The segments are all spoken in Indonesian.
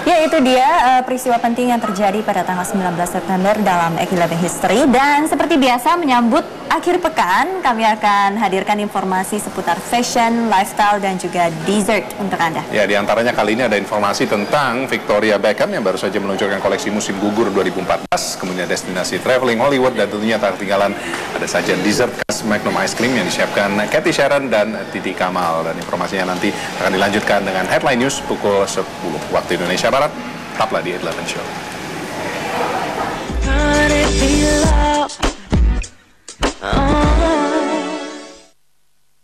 Ya, itu dia peristiwa penting yang terjadi pada tanggal 19 September dalam Ek11 History. Dan seperti biasa menyambut akhir pekan, kami akan hadirkan informasi seputar fashion, lifestyle, dan juga dessert untuk Anda. Ya, diantaranya kali ini ada informasi tentang Victoria Beckham yang baru saja meluncurkan koleksi musim gugur 2014, kemudian destinasi traveling Hollywood, dan tentunya tak ketinggalan ada sajian dessert khas Magnum Ice Cream yang disiapkan Cathy Sharon dan Titi Kamal. Dan informasinya nanti akan dilanjutkan dengan headline news pukul 10 waktu Indonesia Barat. Tetaplah di Ek11 Show.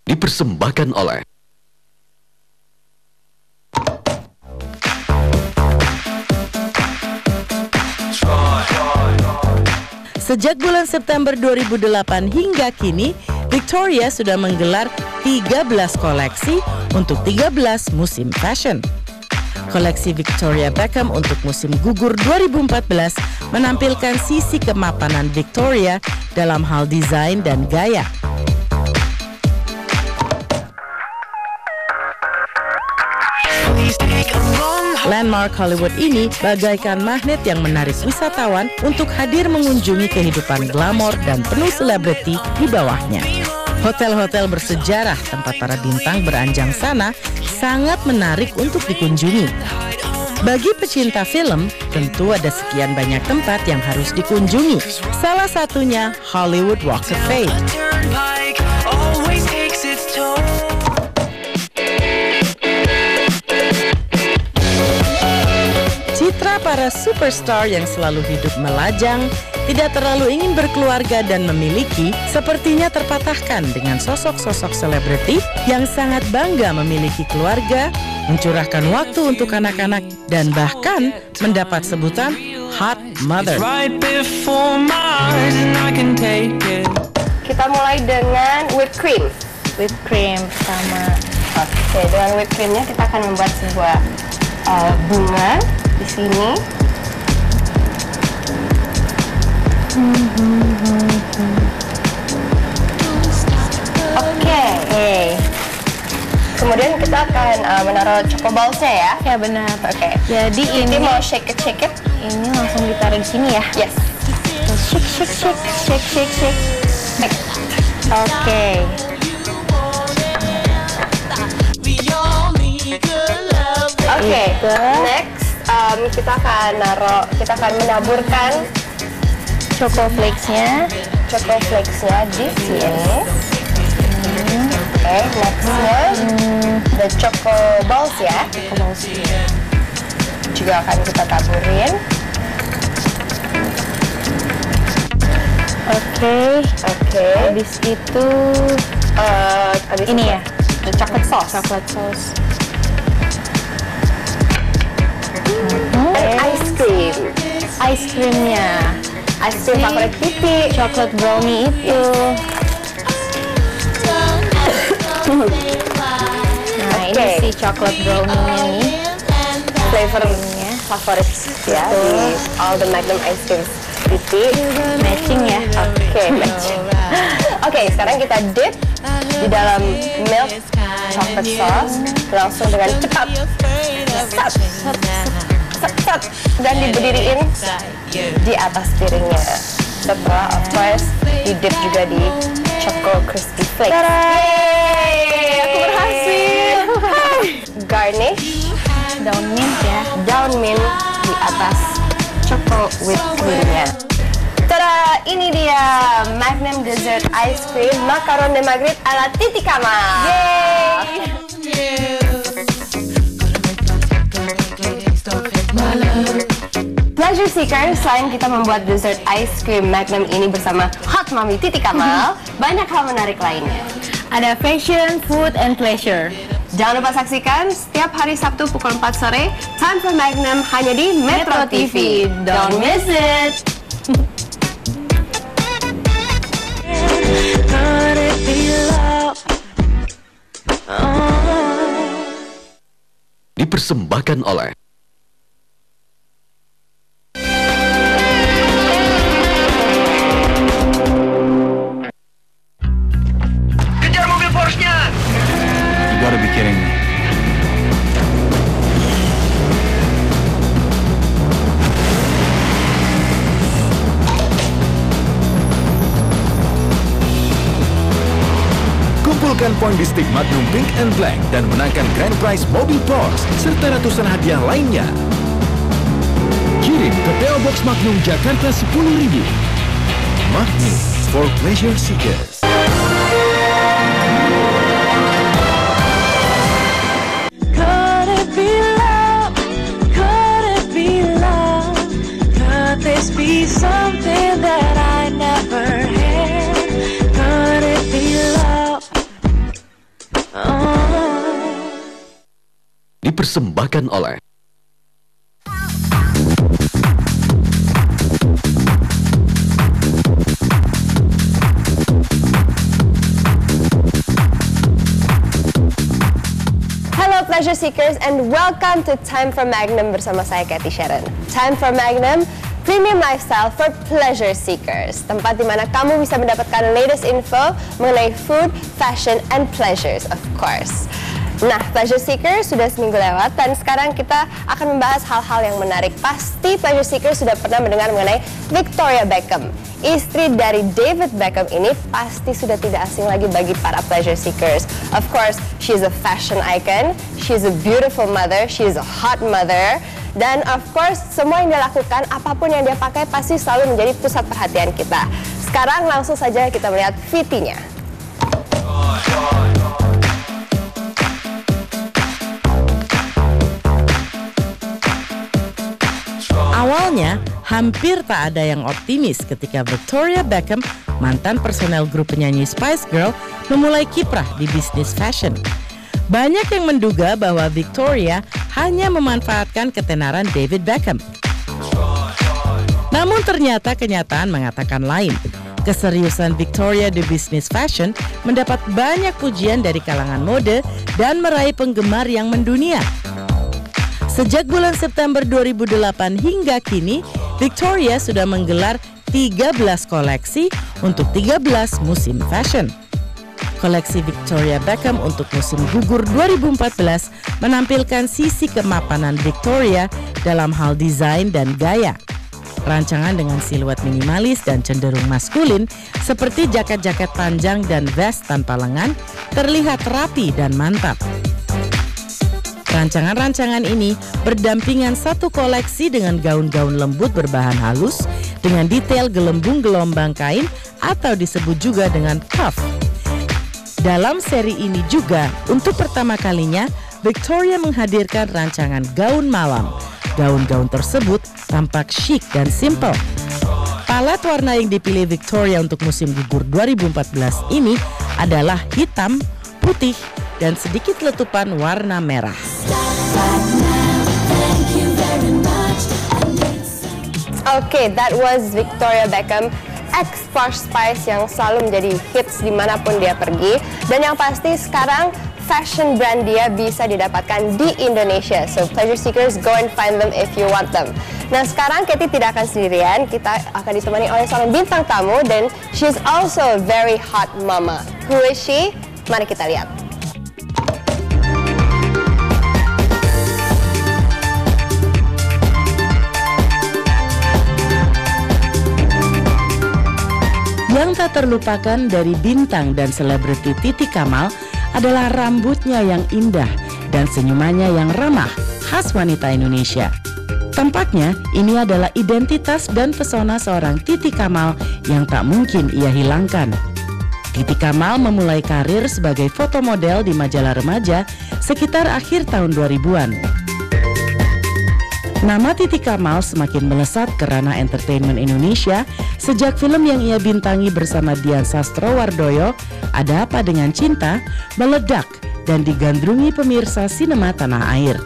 Dipersembahkan oleh Sejak bulan September 2008 hingga kini, Victoria sudah menggelar 13 koleksi untuk 13 musim fashion. Koleksi Victoria Beckham untuk musim gugur 2014 menampilkan sisi kemapanan Victoria dalam hal desain dan gaya. Landmark Hollywood ini bagaikan magnet yang menarik wisatawan untuk hadir mengunjungi kehidupan glamor dan penuh selebriti di bawahnya. Hotel-hotel bersejarah tempat para bintang beranjang sana sangat menarik untuk dikunjungi. Bagi pecinta film, tentu ada sekian banyak tempat yang harus dikunjungi. Salah satunya Hollywood Walk of Fame. Citra para superstar yang selalu hidup melajang, tidak terlalu ingin berkeluarga dan memiliki, sepertinya terpatahkan dengan sosok-sosok selebriti yang sangat bangga memiliki keluarga, mencurahkan waktu untuk anak-anak, dan bahkan mendapat sebutan hot mother. Kita mulai dengan whipped cream. Whipped cream pertama. Oke, dengan whipped creamnya kita akan membuat sebuah bunga di sini. Oke. Kemudian kita akan menaruh choco balls-nya ya. Ya, benar. Oke. Jadi ini mau shake it. Ini langsung ditaruh di sini ya. Yes. Shake. Oke. Oke. Next, kita akan menaburkan Choco flakes-nya di sini. Oke, nextnya the choco balls ya. Juga akan kita taburin. Oke. Habis itu ini ya, the chocolate sauce. Ice creamnya. Ice cream favorit Kitty. Chocolate brownie itu. Nah, ini si chocolate brownie-nya nih. Flavornya favorit ya di all the Magnum ice creams Kitty. Matching ya. Oke, matching. Oke, sekarang kita dip di dalam milk chocolate sauce langsung dengan cepat. Set, dan diberdiriin di atas piringnya. Setelah of course di dip juga di choco crispy flakes. Yeay, aku berhasil. Garnish Daun mint ya. daun mint di atas choco whipped creamnya. Tada, ini dia Magnum Dessert Ice Cream Macaron de Magritte ala Titi Kamal. Yeay. Pleasure Seekers, selain kita membuat dessert ice cream Magnum ini bersama Hot Mommy Titi Kamal, banyak hal menarik lainnya. Ada fashion, food, and pleasure. Jangan lupa saksikan setiap hari Sabtu pukul 4 sore Time for Magnum hanya di Metro TV. Don't miss it. dipersembahkan oleh Kejar mobil Porsche-nya! You gotta be kidding me. Kumpulkan poin di stick Magnum Pink and Black dan menangkan grand prize mobil Porsche serta ratusan hadiah lainnya. Kirim ke PO Box Magnum Jakarta 10.000. Magnum for pleasure seekers. Could it be love? Could it be love? Could this be something that I never had? Could it be love? Dipersembahkan oleh Pleasure Seekers, and welcome to Time for Magnum bersama saya Cathy Sharon. Time for Magnum, premium lifestyle for pleasure seekers. Tempat di mana kamu bisa mendapatkan latest info mengenai food, fashion, and pleasures, of course. Nah, Pleasure Seekers sudah seminggu lewat dan sekarang kita akan membahas hal-hal yang menarik. Pasti Pleasure Seekers sudah pernah mendengar mengenai Victoria Beckham. Istri dari David Beckham ini pasti sudah tidak asing lagi bagi para Pleasure Seekers. Of course, she is a fashion icon, she is a beautiful mother, she is a hot mother. Dan of course, semua yang dia lakukan, apapun yang dia pakai pasti selalu menjadi pusat perhatian kita. Sekarang langsung saja kita melihat VT-nya. Awalnya, hampir tak ada yang optimis ketika Victoria Beckham, mantan personel grup penyanyi Spice Girl, memulai kiprah di bisnis fashion. Banyak yang menduga bahwa Victoria hanya memanfaatkan ketenaran David Beckham. Namun ternyata kenyataan mengatakan lain. Keseriusan Victoria di bisnis fashion mendapat banyak pujian dari kalangan mode dan meraih penggemar yang mendunia. Sejak bulan September 2008 hingga kini, Victoria sudah menggelar 13 koleksi untuk 13 musim fashion. Koleksi Victoria Beckham untuk musim gugur 2014 menampilkan sisi kemapanan Victoria dalam hal desain dan gaya. Rancangan dengan siluet minimalis dan cenderung maskulin seperti jaket-jaket panjang dan vest tanpa lengan terlihat rapi dan mantap. Rancangan-rancangan ini berdampingan satu koleksi dengan gaun-gaun lembut berbahan halus dengan detail gelembung gelombang kain atau disebut juga dengan puff. Dalam seri ini juga, untuk pertama kalinya, Victoria menghadirkan rancangan gaun malam. Gaun-gaun tersebut tampak chic dan simple. Palet warna yang dipilih Victoria untuk musim gugur 2014 ini adalah hitam, putih, dan sedikit letupan warna merah. Okay, that was Victoria Beckham, ex-Posh Spice yang selalu menjadi hits dimanapun dia pergi. Dan yang pasti sekarang fashion brand dia bisa didapatkan di Indonesia. So Pleasure Seekers, go and find them if you want them. Nah, sekarang Cathy tidak akan sendirian, kita akan ditemani oleh seorang bintang tamu dan she's also a very hot mama. Who is she? Mari kita lihat. Yang tak terlupakan dari bintang dan selebriti Titi Kamal adalah rambutnya yang indah dan senyumannya yang ramah, khas wanita Indonesia. Tampaknya ini adalah identitas dan pesona seorang Titi Kamal yang tak mungkin ia hilangkan. Titi Kamal memulai karir sebagai fotomodel di majalah remaja sekitar akhir tahun 2000-an. Nama Titi Kamal semakin melesat ke ranah entertainment Indonesia sejak film yang ia bintangi bersama Dian Sastrowardoyo, Ada Apa Dengan Cinta, meledak dan digandrungi pemirsa sinema tanah air.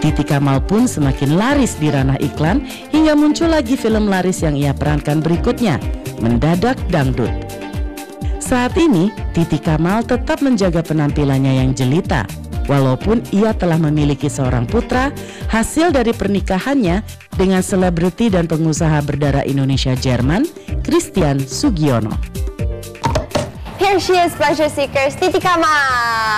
Titi Kamal pun semakin laris di ranah iklan hingga muncul lagi film laris yang ia perankan berikutnya, Mendadak Dangdut. Saat ini, Titi Kamal tetap menjaga penampilannya yang jelita. Walaupun ia telah memiliki seorang putra hasil dari pernikahannya dengan selebriti dan pengusaha berdarah Indonesia Jerman, Christian Sugiono. Here she is, Pleasure Seekers, Titi Kamal.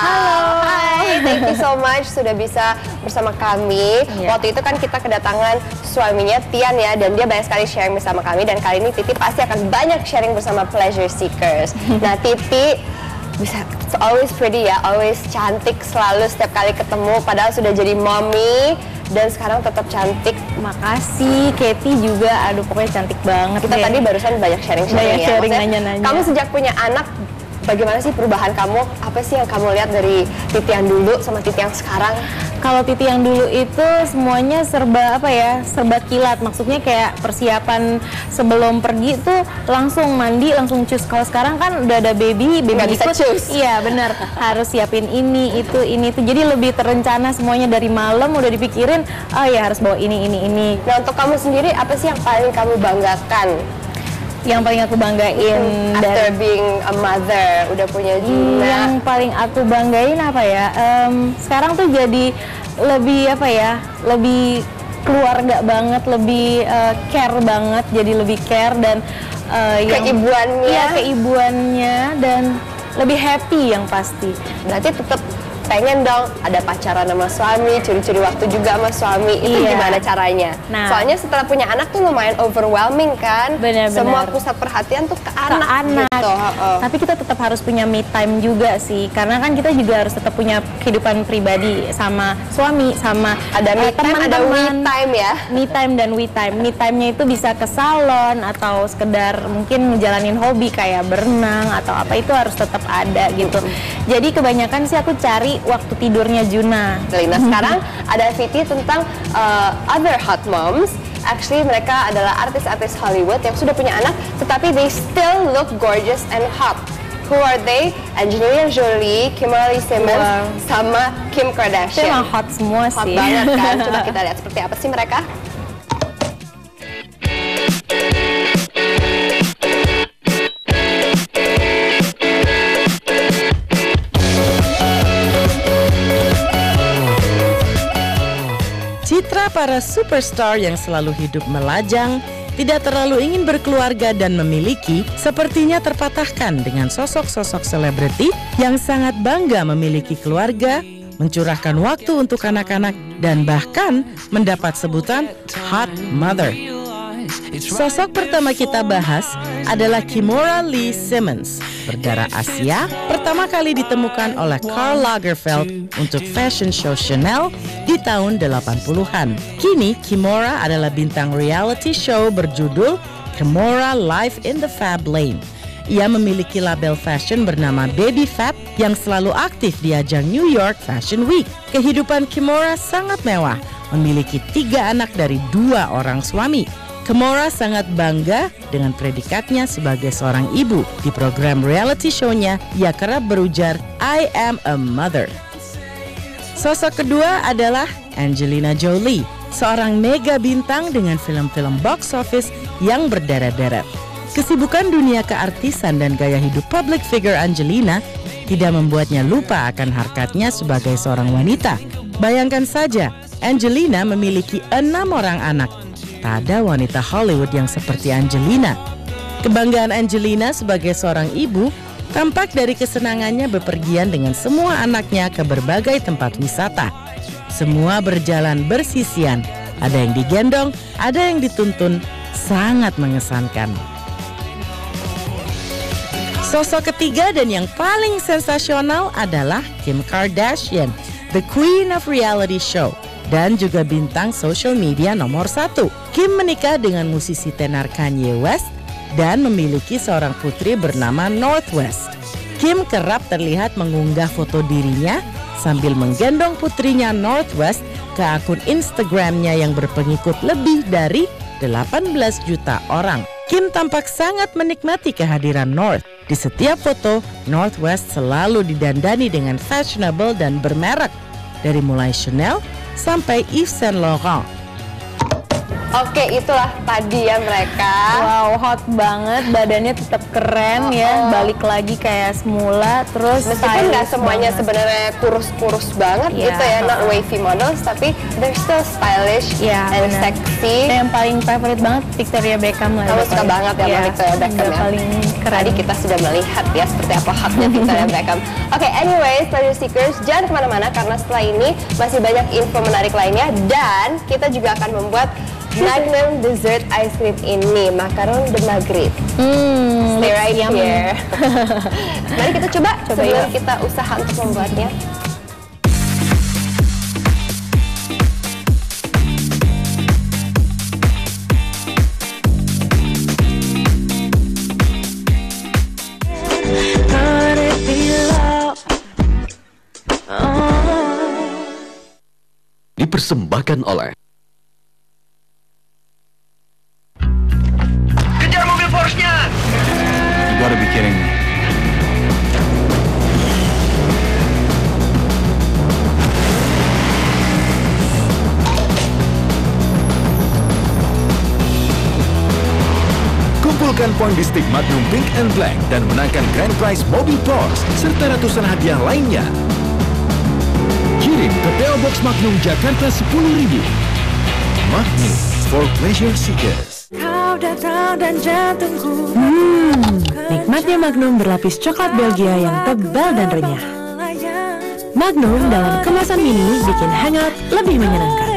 Halo. Hai, thank you so much sudah bisa bersama kami. Waktu itu kan kita kedatangan suaminya Tian ya, dan dia banyak sekali sharing bersama kami. Dan kali ini Titi pasti akan banyak sharing bersama Pleasure Seekers. Nah, Titi, bisa always pretty ya, always cantik selalu setiap kali ketemu. Padahal sudah jadi mommy dan sekarang tetap cantik. Makasih, Katie juga. Aduh, pokoknya cantik banget. Kita tadi barusan banyak sharing-sharing ya. Sharing, nanya-nanya. Kamu sejak punya anak, bagaimana sih perubahan kamu? Apa sih yang kamu lihat dari Titi yang dulu sama Titi yang sekarang? Kalau Titi yang dulu itu semuanya serba serba kilat. Maksudnya kayak persiapan sebelum pergi tuh langsung mandi, langsung cus. Kalau sekarang kan udah ada baby nggak bisa ikut. cus. Iya benar, harus siapin ini itu. Jadi lebih terencana semuanya dari malam udah dipikirin. Oh ya harus bawa ini. Nah untuk kamu sendiri apa sih yang paling kamu banggakan? Yang paling aku banggain after being a mother, udah punya Juna. Yang paling aku banggain apa ya? Sekarang tuh jadi lebih lebih keluarga banget, lebih care banget, jadi lebih care dan keibuannya dan lebih happy yang pasti. Berarti tetap pengen dong ada pacaran sama suami, curi-curi waktu juga sama suami. Itu gimana caranya? Nah, soalnya setelah punya anak tuh lumayan overwhelming kan. Bener-bener. Semua pusat perhatian tuh ke anak. Gitu. Tapi kita tetap harus punya me time juga sih, karena kan kita juga harus tetap punya kehidupan pribadi sama suami, sama ada me time, ada we time ya. Me time dan we time. Me time-nya itu bisa ke salon atau sekedar mungkin ngejalanin hobi kayak berenang atau apa, itu harus tetap ada gitu. Jadi kebanyakan sih aku cari waktu tidurnya Juna. Nah sekarang ada VT tentang other hot moms. Actually mereka adalah artis-artis Hollywood yang sudah punya anak, tetapi they still look gorgeous and hot. Who are they? Angelina Jolie, Kimberly Simmons, sama Kim Kardashian. Itu emang hot semua hot sih. Hot banget kan? Coba kita lihat seperti apa sih mereka. Citra para superstar yang selalu hidup melajang, tidak terlalu ingin berkeluarga dan memiliki, sepertinya terpatahkan dengan sosok-sosok selebriti yang sangat bangga memiliki keluarga, mencurahkan waktu untuk anak-anak, dan bahkan mendapat sebutan hot mother. Sosok pertama kita bahas adalah Kimora Lee Simmons, berdarah Asia, pertama kali ditemukan oleh Karl Lagerfeld untuk fashion show Chanel di tahun 80-an. Kini Kimora adalah bintang reality show berjudul Kimora Life in the Fab Lane. Ia memiliki label fashion bernama Baby Fab yang selalu aktif di ajang New York Fashion Week. Kehidupan Kimora sangat mewah, memiliki 3 anak dari 2 orang suami. Kimora sangat bangga dengan predikatnya sebagai seorang ibu. Di program reality show-nya, ia kerap berujar, I am a mother. Sosok kedua adalah Angelina Jolie, seorang mega bintang dengan film-film box office yang berderet-deret. Kesibukan dunia keartisan dan gaya hidup public figure Angelina tidak membuatnya lupa akan harkatnya sebagai seorang wanita. Bayangkan saja, Angelina memiliki 6 orang anak. Tak ada wanita Hollywood yang seperti Angelina. Kebanggaan Angelina sebagai seorang ibu tampak dari kesenangannya bepergian dengan semua anaknya ke berbagai tempat wisata. Semua berjalan bersisian, ada yang digendong, ada yang dituntun, sangat mengesankan. Sosok ketiga dan yang paling sensasional adalah Kim Kardashian, the queen of reality show, dan juga bintang social media nomor 1. Kim menikah dengan musisi tenar Kanye West dan memiliki seorang putri bernama Northwest. Kim kerap terlihat mengunggah foto dirinya sambil menggendong putrinya Northwest ke akun Instagramnya yang berpengikut lebih dari 18 juta orang. Kim tampak sangat menikmati kehadiran North. Di setiap foto, Northwest selalu didandani dengan fashionable dan bermerek, dari mulai Chanel sampai Yves Saint Laurent. Oke, itulah tadi ya mereka. Wow, hot banget, badannya tetap keren ya, balik lagi kayak semula. Terus meskipun nggak semuanya sebenarnya kurus-kurus banget gitu ya, not wavy models, tapi they're still stylish and sexy. Yang paling favorite banget Victoria Beckham lah. Kamu suka banget ya sama Victoria Beckham ya. Paling keren. Tadi kita sudah melihat ya seperti apa hotnya Victoria Beckham. Oke, anyways, Pleasure Seekers, jangan kemana-mana karena setelah ini masih banyak info menarik lainnya dan kita juga akan membuat Magnum Dessert Ice Cream ini, Macaron de Madrid. Stay right here. Mari kita coba sebelum kita usaha untuk membuatnya. Dipersembahkan oleh Kejar mobil Porsche-nya! You gotta be kidding me. Kumpulkan poin di stick Magnum Pink and Black dan menangkan grand prize mobil Porsche serta ratusan hadiah lainnya. Kirim ke PO Box Magnum Jakarta 10.000. Magnum for pleasure seekers. Kau datang dan jantungku. Nikmatnya Magnum berlapis coklat Belgia yang tebal dan renyah. Magnum dalam kemasan mini bikin hangat lebih menyenangkan.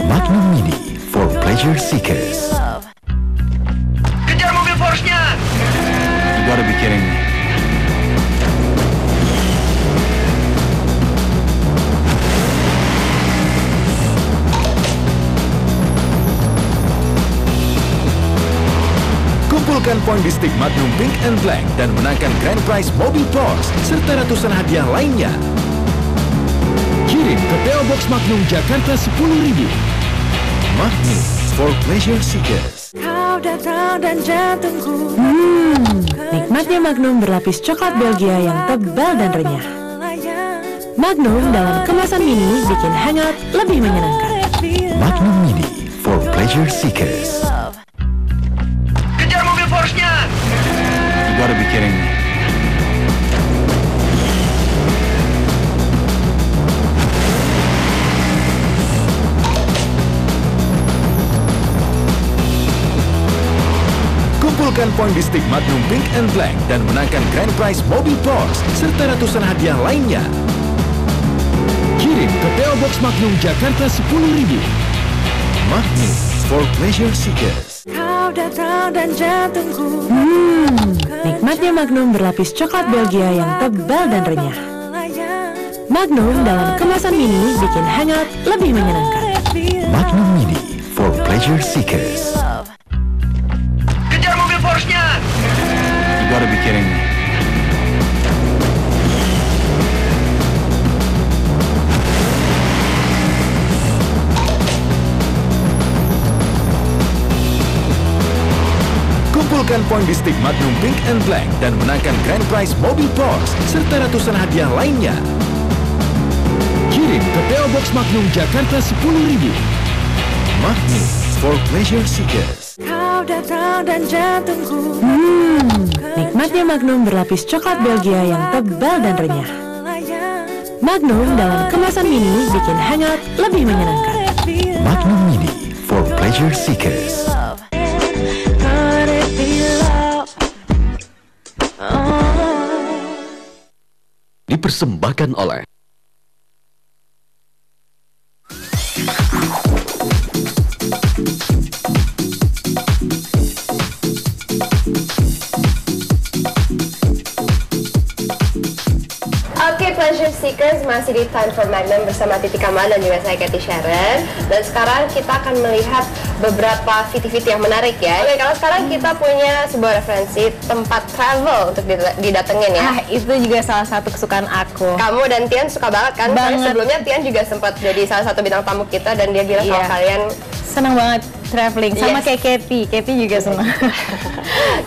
Magnum Mini for pleasure seekers. Kejar mobil Porsche-nya! You gotta be kidding me. Kumpulkan poin di stick Magnum Pink and Black dan menangkan grand prize mobil Porsche serta ratusan hadiah lainnya. Kirim ke PO Box Magnum Jakarta 10.000. Magnum for pleasure seekers. Kau datang dan jantungku. Nikmatnya Magnum berlapis coklat Belgia yang tebal dan renyah. Magnum dalam kemasan mini bikin hangat lebih menyenangkan. Magnum Mini for pleasure seekers. Kejar mobil Porsche-nya! You gotta be kidding me. Kumpulkan poin di stick Magnum Pink and Black dan menangkan grand prize mobil Porsche serta ratusan hadiah lainnya. Kirim ke PO Box Magnum Jakarta 10.000. Magnum for pleasure seekers. Kau datang dan jantungku. Nikmatnya Magnum berlapis coklat Belgia yang tebal dan renyah. Magnum dalam kemasan mini bikin hangat lebih menyenangkan. Magnum Mini for pleasure seekers. Kejar mobil Porsche-nya! You gotta be kidding me. Kumpulkan poin di stick Magnum Pink and Black dan menangkan grand prize mobil Porsche serta ratusan hadiah lainnya. Kirim ke PO Box Magnum Jakarta 10.000. Magnum for pleasure seekers. Kau datang dan jantungku. Nikmatnya Magnum berlapis coklat Belgia yang tebal dan renyah. Magnum dalam kemasan mini bikin hangat lebih menyenangkan. Magnum Mini for pleasure seekers. dipersembahkan oleh Oke, Pleasure Seekers, masih di Time for Magnum bersama Titi Kamal dan juga saya Cathy Sharon. Dan sekarang kita akan melihat beberapa fiti-fiti yang menarik ya. Oke, kalau sekarang kita punya sebuah referensi tempat travel untuk didatengin ya. Itu juga salah satu kesukaan aku. Kamu dan Tian suka banget kan? Karena sebelumnya Tian juga sempat jadi salah satu bintang tamu kita dan dia bilang kalau kalian senang banget traveling sama kayak Cathy. Cathy juga senang.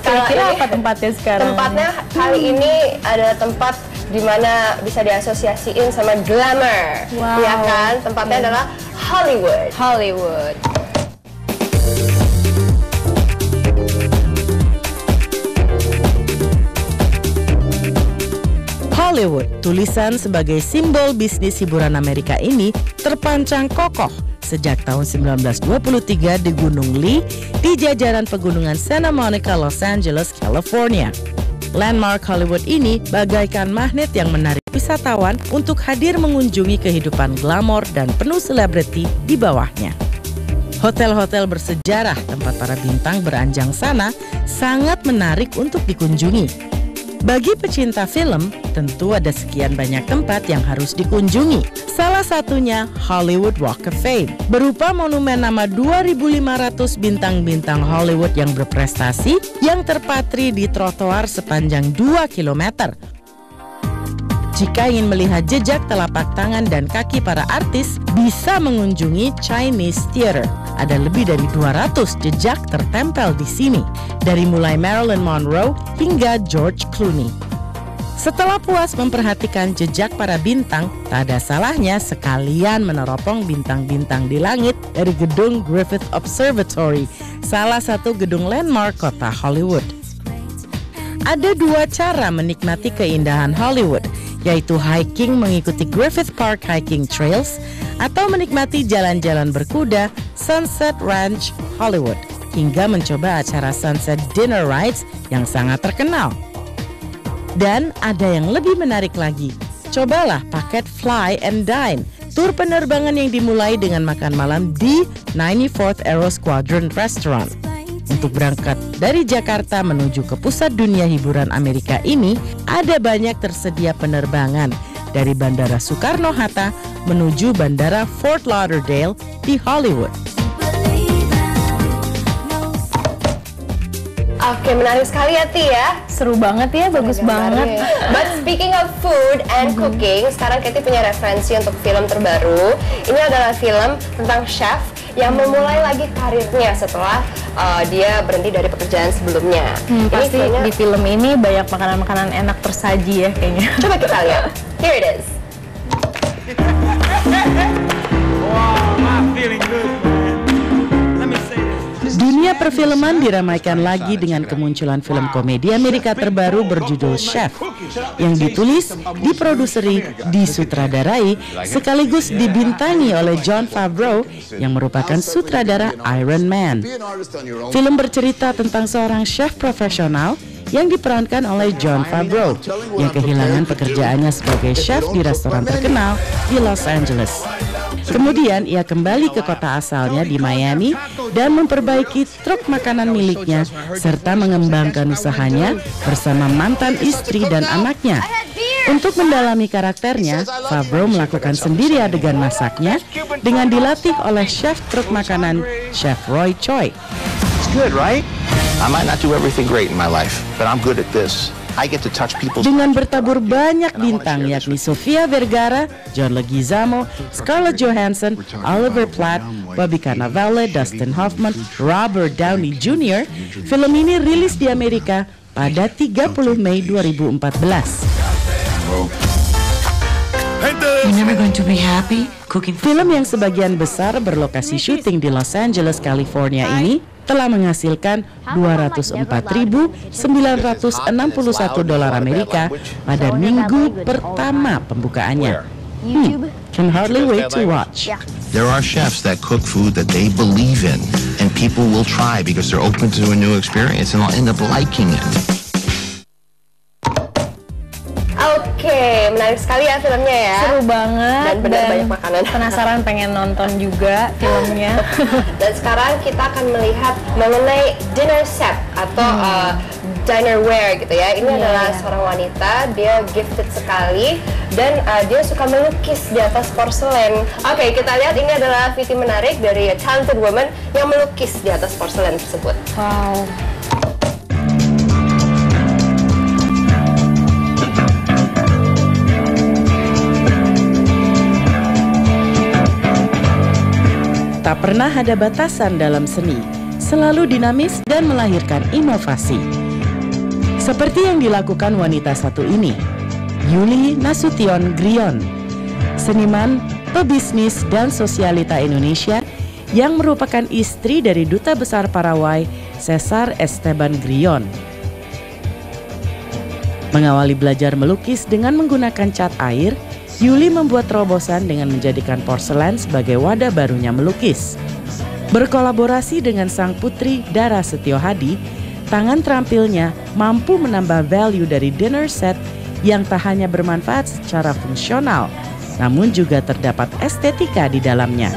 Kira-kira apa tempatnya sekarang? Tempatnya kali ini adalah tempat di mana bisa diasosiasiin sama glamour. Wow. Ya kan? Tempatnya adalah Hollywood. Hollywood. Hollywood, tulisan sebagai simbol bisnis hiburan Amerika ini terpancang kokoh sejak tahun 1923 di Gunung Lee di jajaran pegunungan Santa Monica, Los Angeles, California. Landmark Hollywood ini bagaikan magnet yang menarik wisatawan untuk hadir mengunjungi kehidupan glamor dan penuh selebriti di bawahnya. Hotel-hotel bersejarah tempat para bintang beranjang sana sangat menarik untuk dikunjungi. Bagi pecinta film, tentu ada sekian banyak tempat yang harus dikunjungi. Salah satunya Hollywood Walk of Fame, berupa monumen nama 2.500 bintang-bintang Hollywood yang berprestasi yang terpatri di trotoar sepanjang 2 km. Jika ingin melihat jejak telapak tangan dan kaki para artis, bisa mengunjungi Chinese Theater. Ada lebih dari 200 jejak tertempel di sini, dari mulai Marilyn Monroe hingga George Clooney. Setelah puas memperhatikan jejak para bintang, tak ada salahnya sekalian meneropong bintang-bintang di langit dari gedung Griffith Observatory, salah satu gedung landmark kota Hollywood. Ada dua cara menikmati keindahan Hollywood, yaitu hiking mengikuti Griffith Park Hiking Trails atau menikmati jalan-jalan berkuda Sunset Ranch Hollywood, hingga mencoba acara Sunset Dinner Rides yang sangat terkenal. Dan ada yang lebih menarik lagi, cobalah paket Fly and Dine, tur penerbangan yang dimulai dengan makan malam di 94th Aero Squadron Restaurant. Untuk berangkat dari Jakarta menuju ke pusat dunia hiburan Amerika ini, ada banyak tersedia penerbangan dari Bandara Soekarno-Hatta menuju Bandara Fort Lauderdale di Hollywood. Oke, menarik sekali ya Ti ya. Seru banget ya, bagus banget. But speaking of food and cooking, sekarang Katie punya referensi untuk film terbaru. Ini adalah film tentang chef yang memulai lagi karirnya setelah dia berhenti dari pekerjaan sebelumnya. Pasti di film ini banyak makanan-makanan enak tersaji ya kayaknya. Coba kita lihat. Here it is. Wow, I'm feeling good, man. Let me say this. Dunia perfilman diramaikan lagi dengan kemunculan film komedi Amerika terbaru berjudul Chef, yang ditulis, diproduseri, disutradarai, sekaligus dibintangi oleh Jon Favreau yang merupakan sutradara Iron Man. Film bercerita tentang seorang chef profesional yang diperankan oleh Jon Favreau yang kehilangan pekerjaannya sebagai chef di restoran terkenal di Los Angeles. Kemudian ia kembali ke kota asalnya di Miami dan memperbaiki truk makanan miliknya serta mengembangkan usahanya bersama mantan istri dan anaknya. Untuk mendalami karakternya, Favreau melakukan sendiri adegan masaknya dengan dilatih oleh chef truk makanan, Chef Roy Choi. It's good, right? I might not do everything great in my life, but I'm good at this. I get to touch people's... Dengan bertabur banyak bintang yakni Sofia Vergara, John Leguizamo, Scarlett Johansson, Oliver Platt, Bobby Cannavale, Dustin Hoffman, Robert Downey Jr., film ini rilis di Amerika pada 30 Mei 2014. Film yang sebagian besar berlokasi syuting di Los Angeles, California ini telah menghasilkan $204.961 Amerika pada minggu pertama pembukaannya. Can hardly wait to watch. There are chefs that cook food that they believe in, and people will try because they're open to a new experience and they'll end up liking it. Oke, menarik sekali ya filmnya ya. Seru banget dan benar banyak makanan. Penasaran pengen nonton juga filmnya. Dan sekarang kita akan melihat mengenai dinner set atau dinerware gitu ya. Ini adalah seorang wanita, dia gifted sekali dan dia suka melukis di atas porselen. Oke, kita lihat ini adalah video menarik dari a talented woman yang melukis di atas porselen tersebut. Wow. Tak pernah ada batasan dalam seni, selalu dinamis dan melahirkan inovasi. Seperti yang dilakukan wanita satu ini, Yuli Nasution Grion, seniman, pebisnis, dan sosialita Indonesia yang merupakan istri dari Duta Besar Paraguay, Cesar Esteban Grion. Mengawali belajar melukis dengan menggunakan cat air, Yuli membuat terobosan dengan menjadikan porselen sebagai wadah barunya melukis. Berkolaborasi dengan sang putri Dara Setiohadi, tangan terampilnya mampu menambah value dari dinner set yang tak hanya bermanfaat secara fungsional, namun juga terdapat estetika di dalamnya.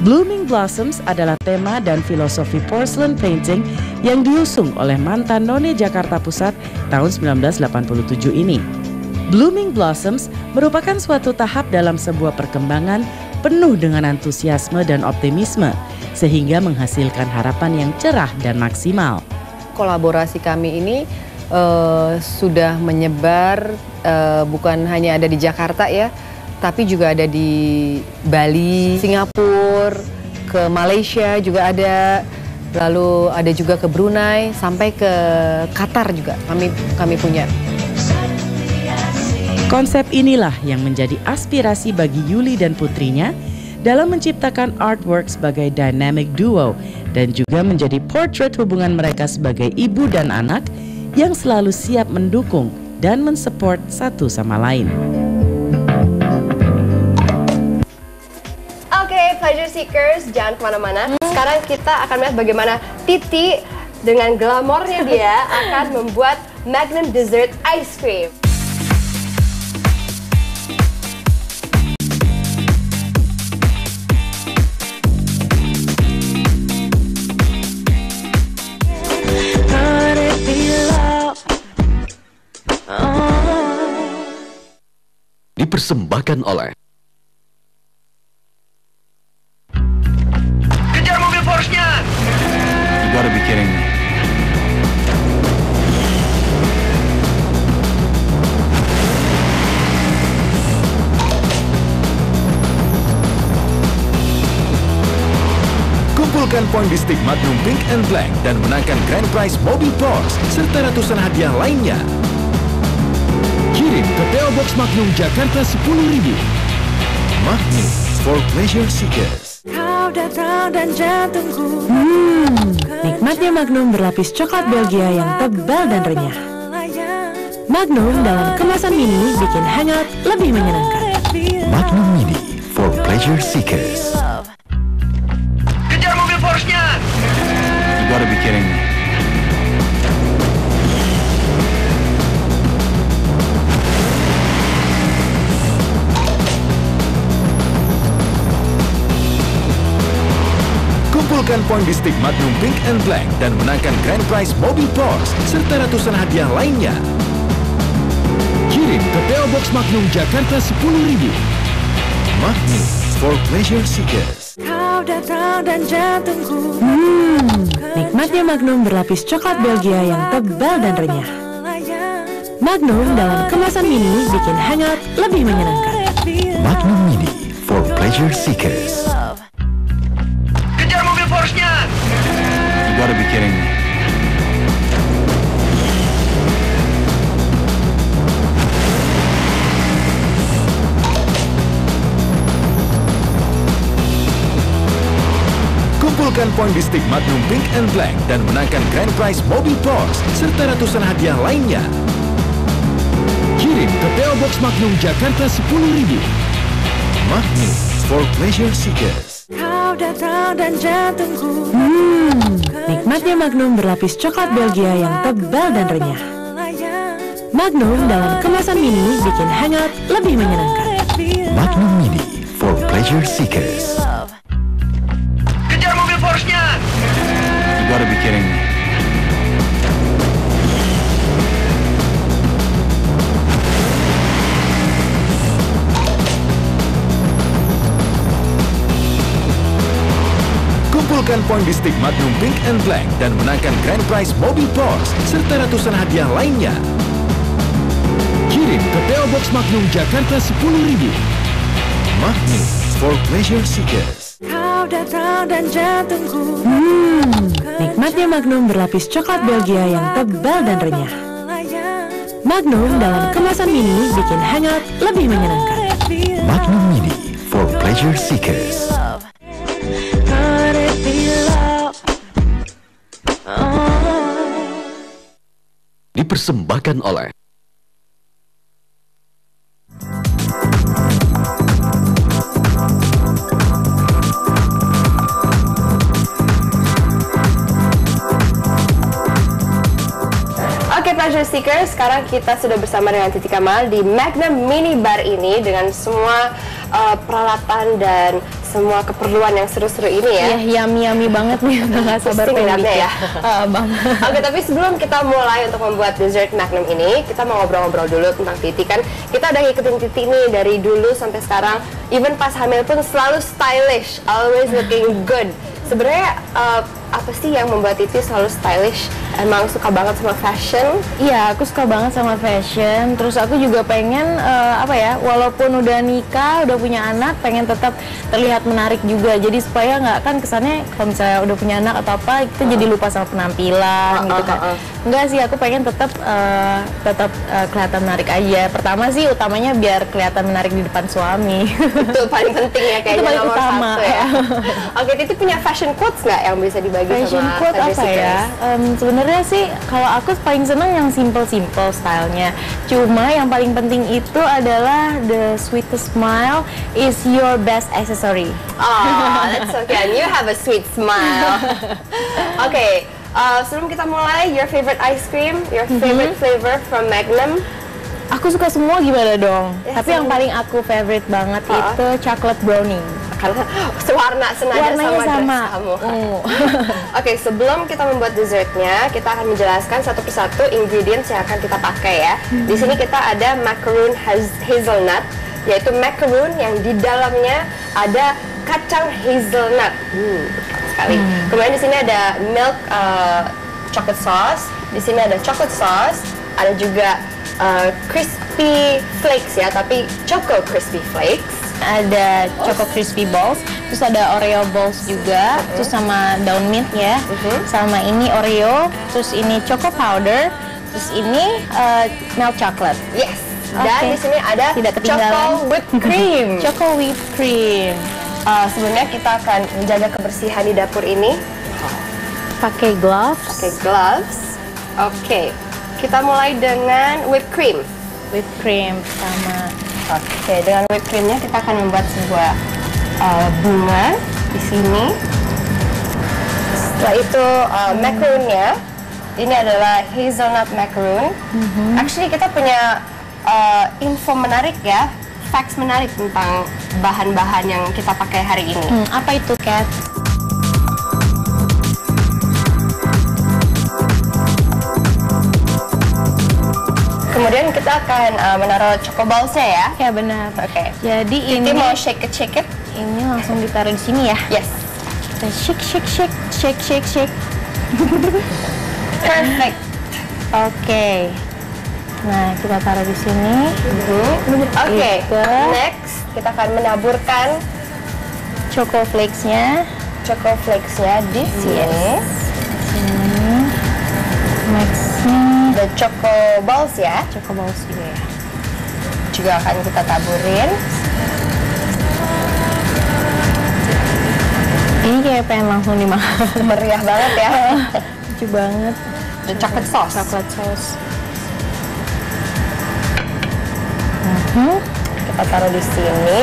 Blooming Blossoms adalah tema dan filosofi porcelain painting yang diusung oleh mantan None Jakarta Pusat tahun 1987 ini. Blooming Blossoms merupakan suatu tahap dalam sebuah perkembangan penuh dengan antusiasme dan optimisme, sehingga menghasilkan harapan yang cerah dan maksimal. Kolaborasi kami ini sudah menyebar, bukan hanya ada di Jakarta ya, tapi juga ada di Bali, Singapura, ke Malaysia juga ada, lalu ada juga ke Brunei, sampai ke Qatar juga kami punya. Konsep inilah yang menjadi aspirasi bagi Yuli dan putrinya dalam menciptakan artwork sebagai dynamic duo dan juga menjadi portrait hubungan mereka sebagai ibu dan anak yang selalu siap mendukung dan mensupport satu sama lain. Pleasure Seekers, jangan kemana-mana. Sekarang kita akan melihat bagaimana Titi dengan glamornya dia akan membuat Magnum Dessert Ice Cream. Dipersembahkan oleh You gotta be kidding me. Kumpulkan poin di stick Magnum Pink and Black dan menangkan grand prize mobil Porsche serta ratusan hadiah lainnya. Kirim ke PO Box Magnum Jakarta 10.000. Magnum for pleasure seekers. Kau datang dan jantungku. Nikmatnya Magnum berlapis coklat Belgia yang tebal dan renyah. Magnum dalam kemasan mini bikin hangat lebih menyenangkan. Magnum Mini for pleasure seekers. Kejar mobil Porsche-nya! You gotta be kidding me. Kumpulkan poin di stick Magnum Pink and Black dan menangkan grand prize mobil Porsche serta ratusan hadiah lainnya. Kirim ke PO Box Magnum Jakarta 10.000. Magnum for pleasure seekers. Kau datang dan jantungku. Nikmatnya Magnum berlapis coklat Belgia yang tebal dan renyah. Magnum dalam kemasan mini bikin hangat lebih menyenangkan. Magnum Mini for pleasure seekers. Kejar mobil Porsche-nya! You gotta be kidding me. Kumpulkan poin di stick Magnum Pink and Black dan menangkan grand prize mobil Porsche serta ratusan hadiah lainnya. Kirim ke PO Box Magnum Jakarta 10.000. Magnum for pleasure seekers. Kau datang dan jantungku. Nikmatnya Magnum berlapis coklat Belgia yang tebal dan renyah. Magnum dalam kemasan mini bikin hangat lebih menyenangkan. Magnum Mini for pleasure seekers. Kejar mobil Porsche-nya! You gotta be kidding me. Kumpulkan poin di stick Magnum Pink and Black dan menangkan grand prize mobil Porsche serta ratusan hadiah lainnya. Kirim ke PO Box Magnum Jakarta 10.000. Magnum for pleasure seekers. Kau datang dan jantungku. Nikmatnya Magnum berlapis coklat Belgia yang tebal dan renyah. Magnum dalam kemasan mini bikin hangat lebih menyenangkan. Magnum Mini for pleasure seekers. Dipersembahkan oleh Oke, Pleasure Seekers, sekarang kita sudah bersama dengan Titi Kamal di Magnum Mini Bar ini dengan semua peralatan dan semua keperluan yang seru-seru ini ya. Iya, yummy banget nih, udah gak sabar pengen bikin. Ya. Bang. Oke, tapi sebelum kita mulai untuk membuat dessert Magnum ini, kita mau ngobrol-ngobrol dulu tentang Titi. Kan kita udah ngikutin Titi nih dari dulu sampai sekarang. Even pas hamil pun selalu stylish, always looking good. Sebenarnya apa sih yang membuat Titi selalu stylish? Emang suka banget sama fashion? Iya, aku suka banget sama fashion. Terus aku juga pengen walaupun udah nikah, udah punya anak, pengen tetap terlihat menarik juga. Jadi supaya nggak kan kesannya kalau misalnya udah punya anak atau apa, kita jadi lupa sama penampilan gitu kan. Enggak sih, aku pengen tetap kelihatan menarik aja. Pertama sih utamanya biar kelihatan menarik di depan suami. Itu paling penting ya, kayaknya itu paling nomor utama 1 ya. Oke, Titi punya fashion quotes nggak yang bisa dibagi fashion sama quote apa Fabric ya? Sebenarnya sih kalau aku paling seneng yang simple stylenya. Cuma yang paling penting itu adalah the sweetest smile is your best accessory. Oh, that's so cute. You have a sweet smile. Oke, sebelum kita mulai, your favorite ice cream, your favorite flavor from Magnum? Aku suka semua gimana dong? Ya, tapi yang paling aku favorite banget itu chocolate brownie. Karena sewarna senada warnanya sama kamu. Oke, sebelum kita membuat dessertnya, kita akan menjelaskan satu persatu ingredients yang akan kita pakai ya. Di sini kita ada macaroon hazelnut, yaitu macaroon yang di dalamnya ada kacang hazelnut. Sekali. Kemudian di sini ada milk chocolate sauce, di sini ada chocolate sauce, ada juga crispy flakes ya, tapi choco crispy flakes. Ada choco crispy balls, terus ada Oreo balls juga, terus sama daun mint ya, sama ini Oreo, terus ini choco powder, terus ini milk chocolate. Yes. Dan di sini ada choco whipped cream. Choco whipped cream. Sebenarnya kita akan menjaga kebersihan di dapur ini. Pakai gloves. Oke. Kita mulai dengan whipped cream. Whipped cream sama. Oke, dengan whipped creamnya kita akan membuat sebuah bunga di sini. Setelah itu macaroonnya, ini adalah hazelnut macaroon. Actually kita punya info menarik ya, facts menarik tentang bahan-bahan yang kita pakai hari ini. Apa itu, Kat? Kemudian kita akan menaruh choco balls-nya ya. Ya benar. Oke. Jadi ini mau shake it. Ini langsung ditaruh di sini ya. Yes. Kita shake. Perfect. Oke. Nah, kita taruh di sini. Oke. Next, kita akan menaburkan choco flakes-nya di sini. Next-nya the choco balls ya. Choco balls juga ya. Juga akan kita taburin. Ini kayak pengen langsung dimakan. Meriah banget ya. Lucu banget. The chocolate sauce. Kita taruh di sini.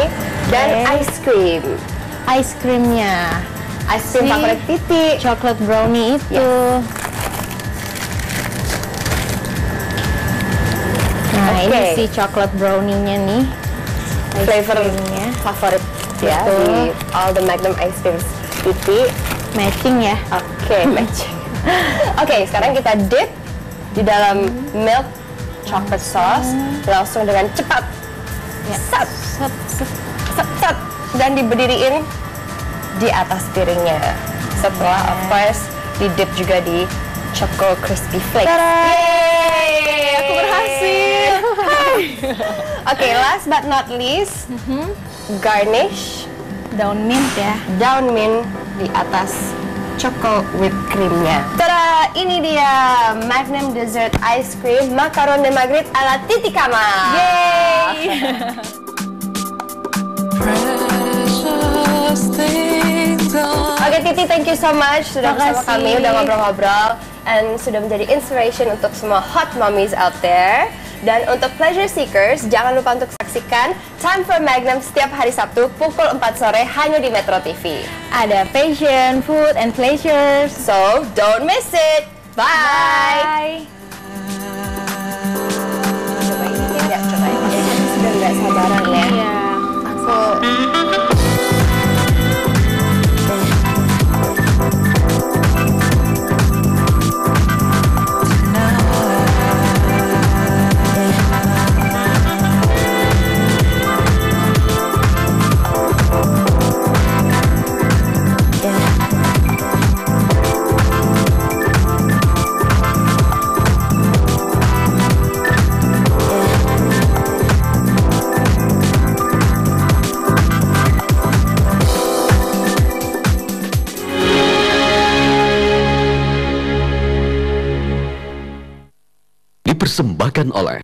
Dan ice cream. Ice creamnya. Ice cream favorit Titi. Chocolate brownie itu. Yes. Nah, ini si chocolate brownie-nya nih. Flavor favorit ya di all the Magnum ice creams Titi. Matching ya. Oke, matching. Oke, sekarang kita dip di dalam milk chocolate sauce langsung dengan cepat. Set. Dan diberdiriin di atas piringnya. Setelah of course di dip juga di choco crispy flakes. Yeay, aku berhasil. Oke, last but not least, garnish daun mint ya. Daun mint di atas choco whipped creamnya. Tada, ini dia Magnum Dessert Ice Cream Macaron de Magritte ala Titi Kama. Yeay. Oke Titi, thank you so much sudah bersama kami, udah ngobrol-ngobrol, and sudah menjadi inspiration untuk semua hot mommies out there. Dan untuk pleasure seekers, jangan lupa untuk saksikan Time for Magnum setiap hari Sabtu pukul 4 sore hanya di Metro TV. Ada fashion, food, and pleasure. So, don't miss it. Bye. Coba ini ya, coba ini. Sudah nggak sabaran ya. Iya. Aku Dipersembahkan oleh